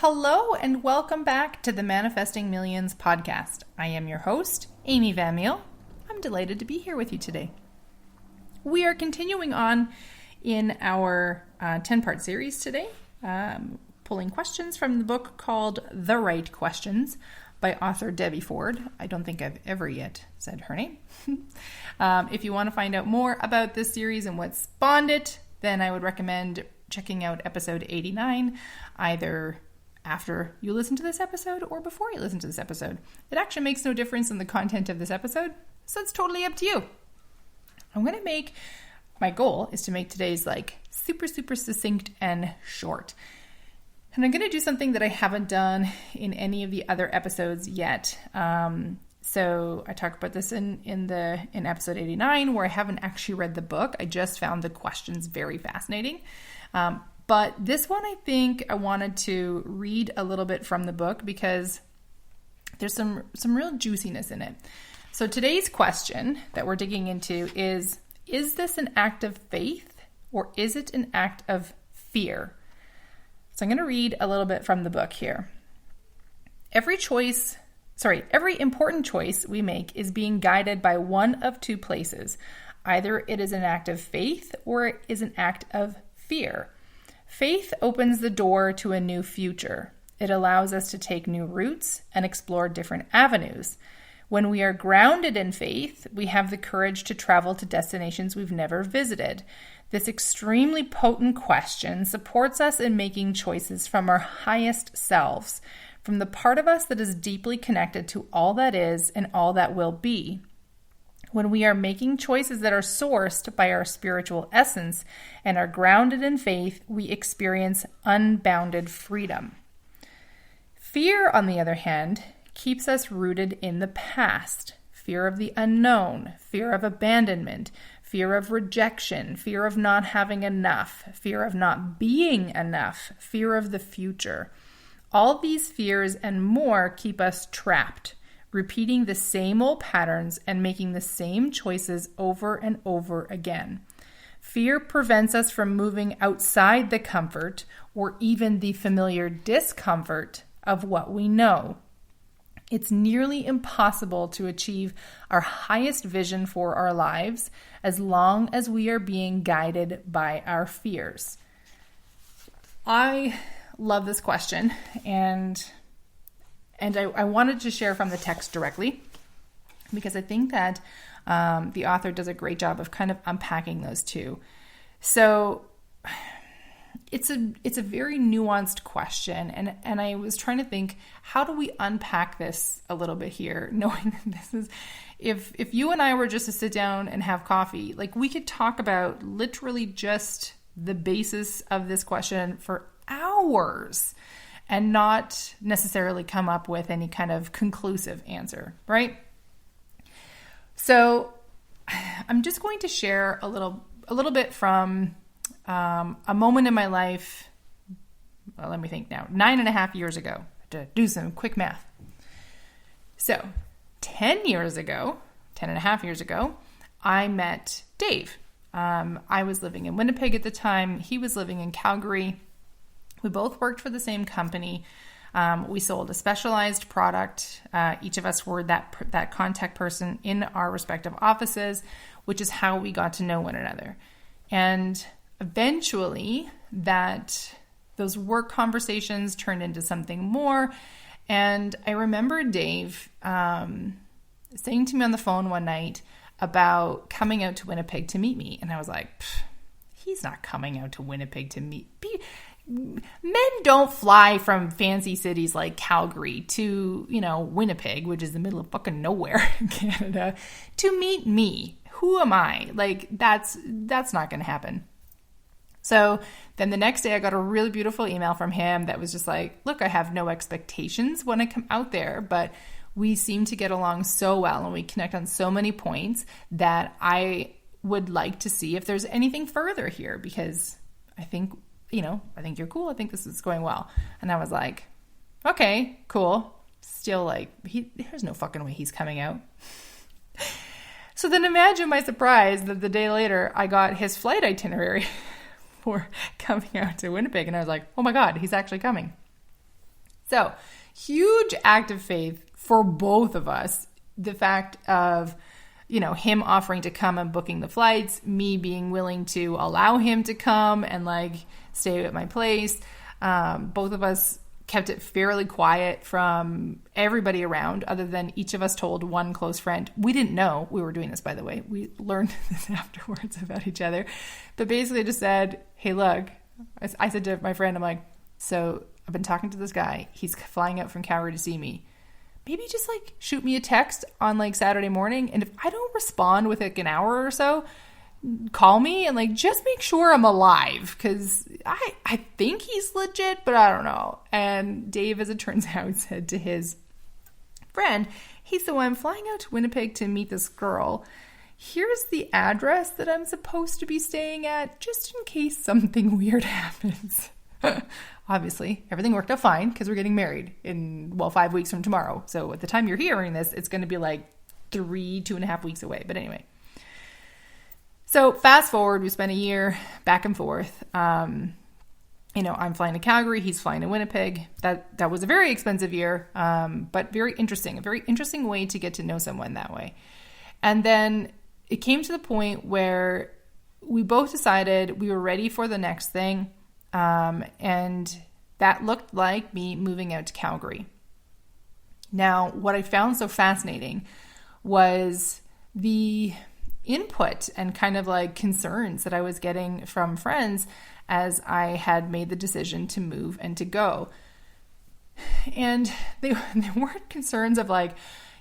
Hello and welcome back to the Manifesting Millions podcast. I am your host, Amy Van Meel. I'm delighted to be here with you today. We are continuing on in our 10-part series today, pulling questions from the book called The Right Questions by author Debbie Ford. I don't think I've ever yet said her name. If you want to find out more about this series and what spawned it, then I would recommend checking out episode 89, either after you listen to this episode or before you listen to this episode. It actually makes no difference in the content of this episode, so it's totally up to you. My goal is to make today's super succinct and short. And I'm going to do something that I haven't done in any of the other episodes yet. So I talk about this in episode 89, where I haven't actually read the book. I just found the questions very fascinating. But this one, I think I wanted to read a little bit from the book because there's some real juiciness in it. So today's question that we're digging into is this an act of faith or is it an act of fear? So I'm going to read a little bit from the book here. Every important choice we make is being guided by one of two places. Either it is an act of faith or it is an act of fear. Faith opens the door to a new future. It allows us to take new routes and explore different avenues. When we are grounded in faith, we have the courage to travel to destinations we've never visited. This extremely potent question supports us in making choices from our highest selves, from the part of us that is deeply connected to all that is and all that will be. When we are making choices that are sourced by our spiritual essence and are grounded in faith, we experience unbounded freedom. Fear, on the other hand, keeps us rooted in the past. Fear of the unknown, fear of abandonment, fear of rejection, fear of not having enough, fear of not being enough, fear of the future. All these fears and more keep us trapped, repeating the same old patterns and making the same choices over and over again. Fear prevents us from moving outside the comfort or even the familiar discomfort of what we know. It's nearly impossible to achieve our highest vision for our lives as long as we are being guided by our fears. I love this question, and I wanted to share from the text directly because I think that the author does a great job of kind of unpacking those two. So it's a very nuanced question, and I was trying to think, how do we unpack this a little bit here, knowing that this is, if you and I were just to sit down and have coffee, we could talk about literally just the basis of this question for hours and not necessarily come up with any kind of conclusive answer, right? So I'm just going to share a little bit from a moment in my life. Well, let me think now. 9.5 years ago, to do some quick math. So 10.5 years ago, I met Dave. I was living in Winnipeg at the time. He was living in Calgary. We both worked for the same company. We sold a specialized product. Each of us were that contact person in our respective offices, which is how we got to know one another. And eventually, those work conversations turned into something more. And I remember Dave saying to me on the phone one night about coming out to Winnipeg to meet me. And I was like, he's not coming out to Winnipeg to meet me. Men don't fly from fancy cities like Calgary to, Winnipeg, which is the middle of fucking nowhere in Canada, to meet me. Who am I? That's not going to happen. So then the next day I got a really beautiful email from him that was just like, look, I have no expectations when I come out there, but we seem to get along so well and we connect on so many points that I would like to see if there's anything further here, because I think you're cool. I think this is going well. And I was like, okay, cool. Still there's no fucking way he's coming out. So then imagine my surprise that the day later I got his flight itinerary for coming out to Winnipeg. And I was like, oh my God, he's actually coming. So, huge act of faith for both of us. The fact of, him offering to come and booking the flights, me being willing to allow him to come and like stay at my place. Both of us kept it fairly quiet from everybody around, other than each of us told one close friend. We didn't know we were doing this, by the way. We learned this afterwards about each other. But basically just said, hey, look, I said to my friend, I'm like, so I've been talking to this guy. He's flying out from Calgary to see me. Maybe just like shoot me a text on like Saturday morning. And if I don't respond with like an hour or so, call me and like just make sure I'm alive, because I think he's legit, but I don't know. And Dave, as it turns out, said to his friend, hey, so I'm flying out to Winnipeg to meet this girl. Here's the address that I'm supposed to be staying at, just in case something weird happens. Obviously, everything worked out fine because we're getting married in 5 weeks from tomorrow. So at the time you're hearing this, it's going to be like 2.5 weeks away. But anyway. So fast forward, we spent a year back and forth. I'm flying to Calgary. He's flying to Winnipeg. That was a very expensive year, but very interesting. A very interesting way to get to know someone that way. And then it came to the point where we both decided we were ready for the next thing. And that looked like me moving out to Calgary. Now, what I found so fascinating was the input and kind of like concerns that I was getting from friends as I had made the decision to move and to go. And they weren't concerns of like,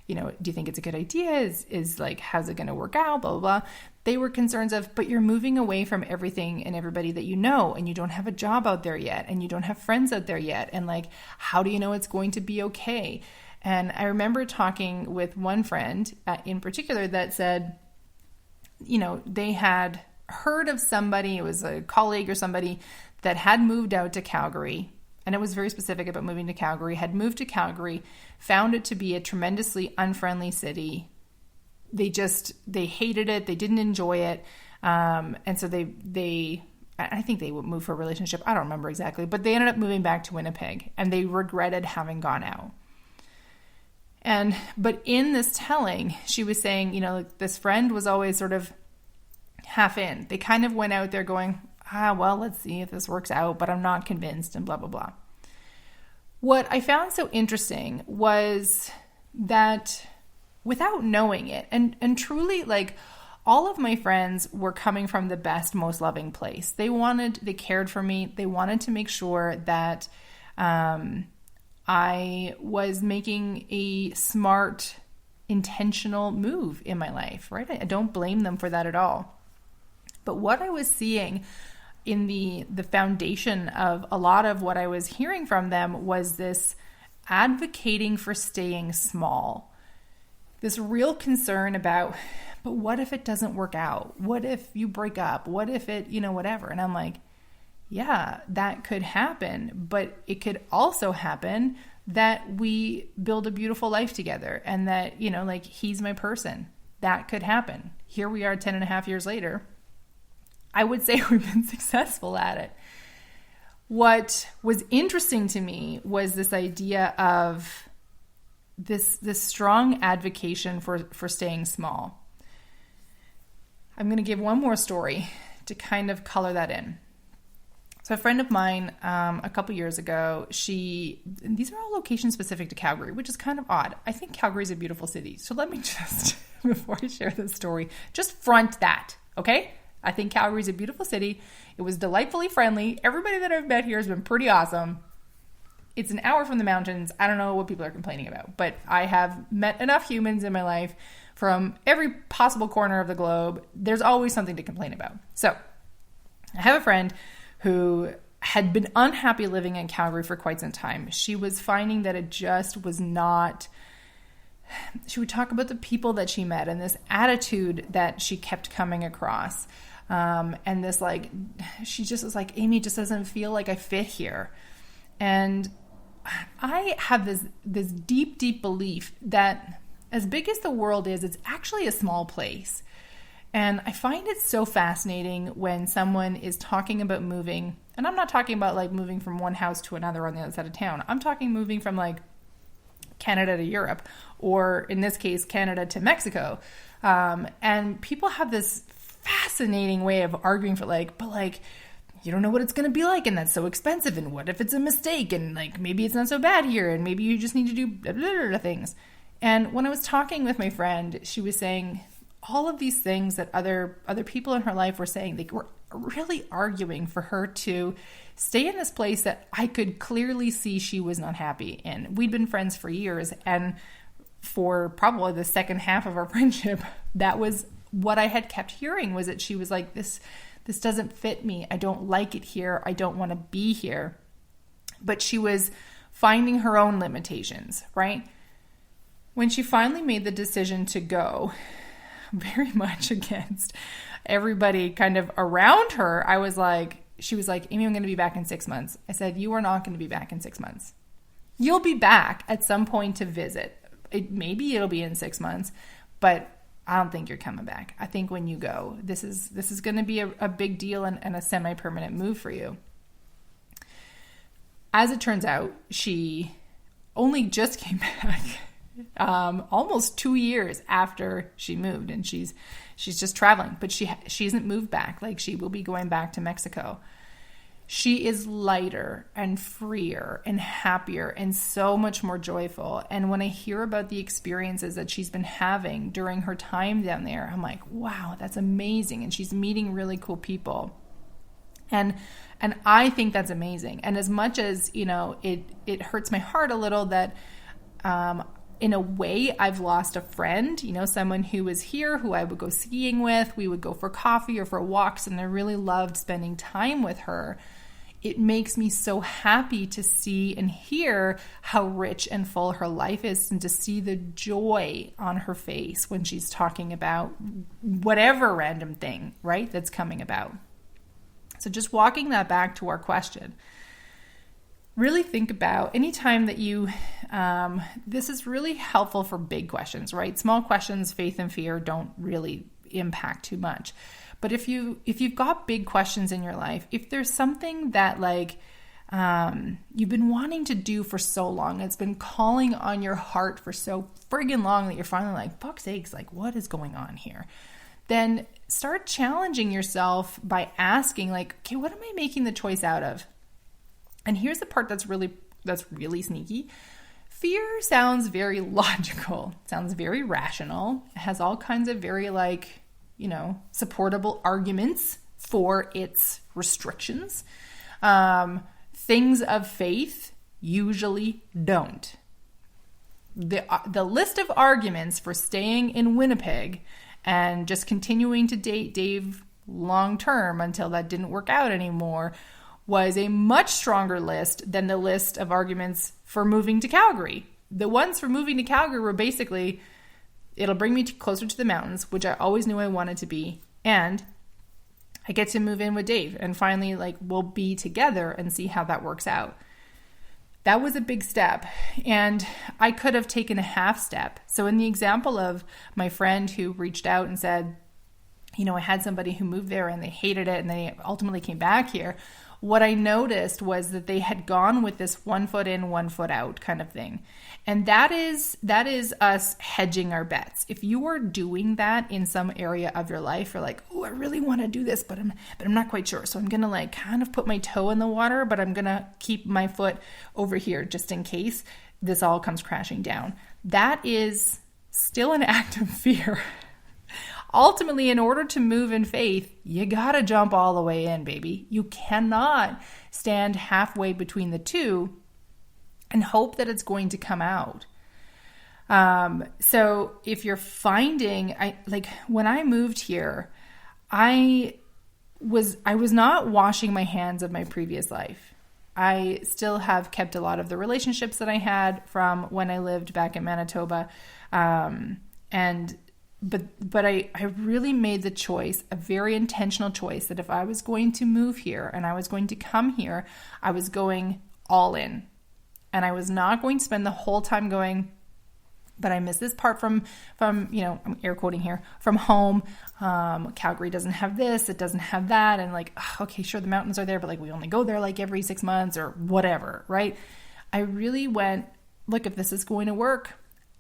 do you think it's a good idea? Is like, how's it going to work out? Blah, blah, blah. They were concerns of, but you're moving away from everything and everybody that you know, and you don't have a job out there yet, and you don't have friends out there yet. And like, how do you know it's going to be okay? And I remember talking with one friend in particular that said, they had heard of somebody, it was a colleague or somebody that had moved out to Calgary, and it was very specific about moving to Calgary, had moved to Calgary, found it to be a tremendously unfriendly city. They hated it. They didn't enjoy it. And so I think they would move for a relationship. I don't remember exactly, but they ended up moving back to Winnipeg, and they regretted having gone out. But in this telling, she was saying, this friend was always sort of half in. They kind of went out there going, well, let's see if this works out, but I'm not convinced, and blah, blah, blah. What I found so interesting was that without knowing it, and truly, like, all of my friends were coming from the best, most loving place. They cared for me. They wanted to make sure that I was making a smart, intentional move in my life, right? I don't blame them for that at all. But what I was seeing in the foundation of a lot of what I was hearing from them was this advocating for staying small. This real concern about, but what if it doesn't work out? What if you break up? What if it, whatever? And I'm like, yeah, that could happen, but it could also happen that we build a beautiful life together and that, he's my person. That could happen. Here we are 10.5 years later. I would say we've been successful at it. What was interesting to me was this idea of this strong advocation for staying small. I'm going to give one more story to kind of color that in. So a friend of mine, a couple years ago, these are all location specific to Calgary, which is kind of odd. I think Calgary is a beautiful city. So let me just, before I share this story, just front that, okay? I think Calgary is a beautiful city. It was delightfully friendly. Everybody that I've met here has been pretty awesome. It's an hour from the mountains. I don't know what people are complaining about, but I have met enough humans in my life from every possible corner of the globe. There's always something to complain about. So I have a friend who had been unhappy living in Calgary for quite some time. She was finding that it just was not... She would talk about the people that she met and this attitude that she kept coming across. And this, like, she just was like, Amy, just doesn't feel like I fit here. And I have this deep, deep belief that as big as the world is, it's actually a small place. And I find it so fascinating when someone is talking about moving, and I'm not talking about like moving from one house to another on the other side of town. I'm talking moving from like Canada to Europe, or in this case, Canada to Mexico. And people have this fascinating way of arguing for like, but like, you don't know what it's going to be like, and that's so expensive, and what if it's a mistake, and like maybe it's not so bad here, and maybe you just need to do blah, blah, blah, things. And when I was talking with my friend, she was saying all of these things that other people in her life were saying. They were really arguing for her to stay in this place that I could clearly see she was not happy in. We'd been friends for years, and for probably the second half of our friendship, that was what I had kept hearing, was that she was like, this doesn't fit me. I don't like it here. I don't want to be here. But she was finding her own limitations, right? When she finally made the decision to go, very much against everybody kind of around her, she was like, Amy, I'm going to be back in 6 months. I said, you are not going to be back in 6 months. You'll be back at some point to visit. Maybe it'll be in 6 months, but I don't think you're coming back. I think when you go, this is going to be a big deal and a semi-permanent move for you. As it turns out, she only just came back almost 2 years after she moved, and she's just traveling, but she hasn't moved back. Like, she will be going back to Mexico. She is lighter and freer and happier and so much more joyful. And when I hear about the experiences that she's been having during her time down there, I'm like, wow, that's amazing. And she's meeting really cool people. And I think that's amazing. And as much as, it hurts my heart a little that in a way I've lost a friend, someone who was here, who I would go skiing with. We would go for coffee or for walks, and I really loved spending time with her. It makes me so happy to see and hear how rich and full her life is, and to see the joy on her face when she's talking about whatever random thing, right, that's coming about. So just walking that back to our question, really think about anytime that you, this is really helpful for big questions, right? Small questions, faith and fear, don't really impact too much. But if you've got big questions in your life, if there's something that you've been wanting to do for so long, it's been calling on your heart for so friggin' long that you're finally like, fuck's sakes, like, what is going on here? Then start challenging yourself by asking, like, okay, what am I making the choice out of? And here's the part that's really sneaky. Fear sounds very logical, sounds very rational. It has all kinds of very supportable arguments for its restrictions. Things of faith usually don't. The list of arguments for staying in Winnipeg and just continuing to date Dave long term until that didn't work out anymore was a much stronger list than the list of arguments for moving to Calgary. The ones for moving to Calgary were basically, it'll bring me closer to the mountains, which I always knew I wanted to be, and I get to move in with Dave, and finally, we'll be together and see how that works out. That was a big step, and I could have taken a half step. So in the example of my friend who reached out and said, I had somebody who moved there and they hated it and they ultimately came back here, what I noticed was that they had gone with this 1 foot in, 1 foot out kind of thing. And that is us hedging our bets. If you are doing that in some area of your life, you're like, oh, I really want to do this, but I'm not quite sure. So I'm going to kind of put my toe in the water, but I'm going to keep my foot over here just in case this all comes crashing down. That is still an act of fear. Ultimately, in order to move in faith, you gotta jump all the way in, baby. You cannot stand halfway between the two and hope that it's going to come out. So if you're finding, when I moved here, I was not washing my hands of my previous life. I still have kept a lot of the relationships that I had from when I lived back in Manitoba, But I really made the choice, a very intentional choice, that if I was going to move here and I was going to come here, I was going all in. And I was not going to spend the whole time going, but I miss this part from, I'm air quoting here, from home. Calgary doesn't have this, it doesn't have that. And like, okay, sure, the mountains are there, but like we only go there like every 6 months or whatever, right? I really went, look, if this is going to work,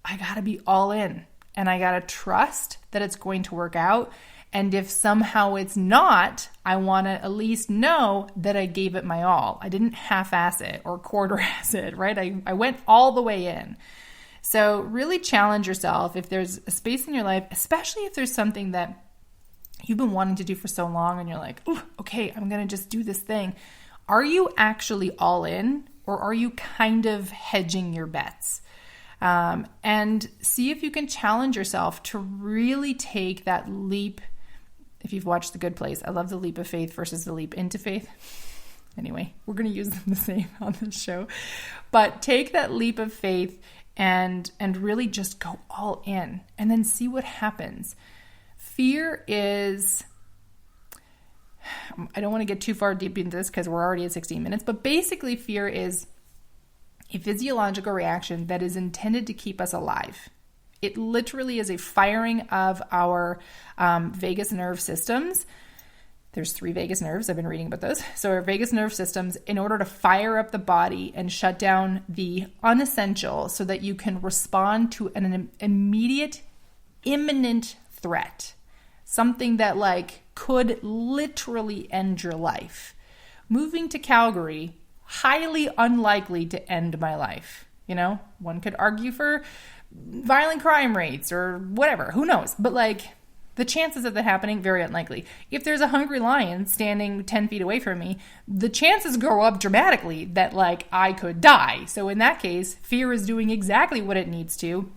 I got to be all in and I got to trust that it's going to work out. And if somehow it's not, I want to at least know that I gave it my all. I didn't half-ass it or quarter-ass it, right? I went all the way in. So really challenge yourself if there's a space in your life, especially if there's something that you've been wanting to do for so long and you're like, okay, I'm going to just do this thing. Are you actually all in, or are you kind of hedging your bets? And see if you can challenge yourself to really take that leap. If you've watched The Good Place, I love the leap of faith versus the leap into faith. Anyway, we're going to use them the same on this show. But take that leap of faith and really just go all in and then see what happens. Fear is, I don't want to get too far deep into this because we're already at 16 minutes, but basically fear is a physiological reaction that is intended to keep us alive. It literally is a firing of our vagus nerve systems. There's 3 vagus nerves. I've been reading about those. So our vagus nerve systems, in order to fire up the body and shut down the unessential so that you can respond to an immediate, imminent threat. Something that like could literally end your life. Moving to Calgary, highly unlikely to end my life. You know, one could argue for violent crime rates or whatever, who knows? But like the chances of that happening, very unlikely. If there's a hungry lion standing 10 feet away from me, the chances go up dramatically that like I could die. So in that case, fear is doing exactly what it needs to,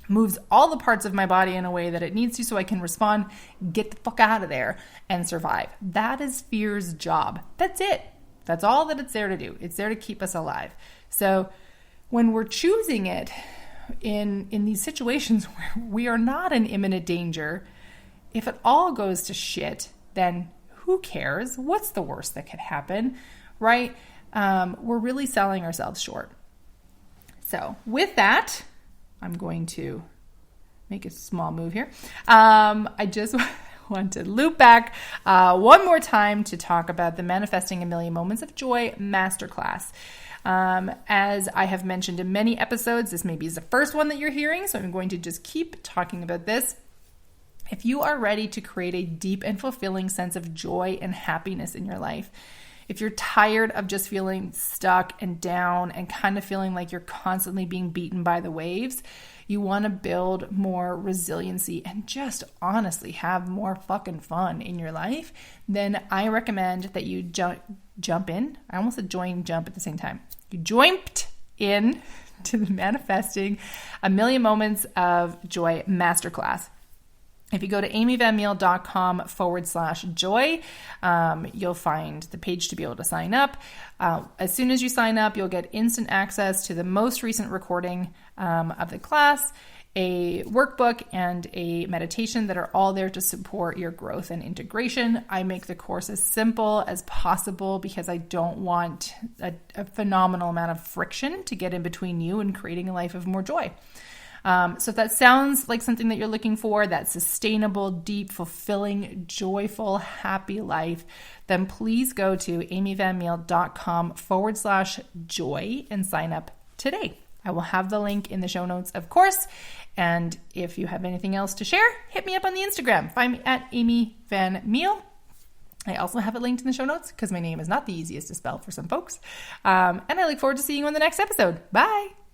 moves all the parts of my body in a way that it needs to so I can respond, get the fuck out of there and survive. That is fear's job. That's it. That's all that it's there to do. It's there to keep us alive. So when we're choosing it in these situations where we are not in imminent danger, if it all goes to shit, then who cares? What's the worst that could happen, right? We're really selling ourselves short. So with that, I'm going to make a small move here. I just want to loop back one more time to talk about the Manifesting a Million Moments of Joy Masterclass. As I have mentioned in many episodes, this maybe is the first one that you're hearing, so I'm going to just keep talking about this. If you are ready to create a deep and fulfilling sense of joy and happiness in your life, if you're tired of just feeling stuck and down and kind of feeling like you're constantly being beaten by the waves, you want to build more resiliency and just honestly have more fucking fun in your life, then I recommend that you jump in. I almost said join, jump at the same time. You jumped in to the Manifesting a Million Moments of Joy Masterclass. If you go to amyvanmeel.com/joy, you'll find the page to be able to sign up. As soon as you sign up, you'll get instant access to the most recent recording of the class, a workbook, and a meditation that are all there to support your growth and integration. I make the course as simple as possible because I don't want a phenomenal amount of friction to get in between you and creating a life of more joy. So if that sounds like something that you're looking for, that sustainable, deep, fulfilling, joyful, happy life, then please go to amyvanmeel.com/joy and sign up today. I will have the link in the show notes, of course. And if you have anything else to share, hit me up on the Instagram. Find me at amyvanmeel. I also have it linked in the show notes because my name is not the easiest to spell for some folks. And I look forward to seeing you on the next episode. Bye.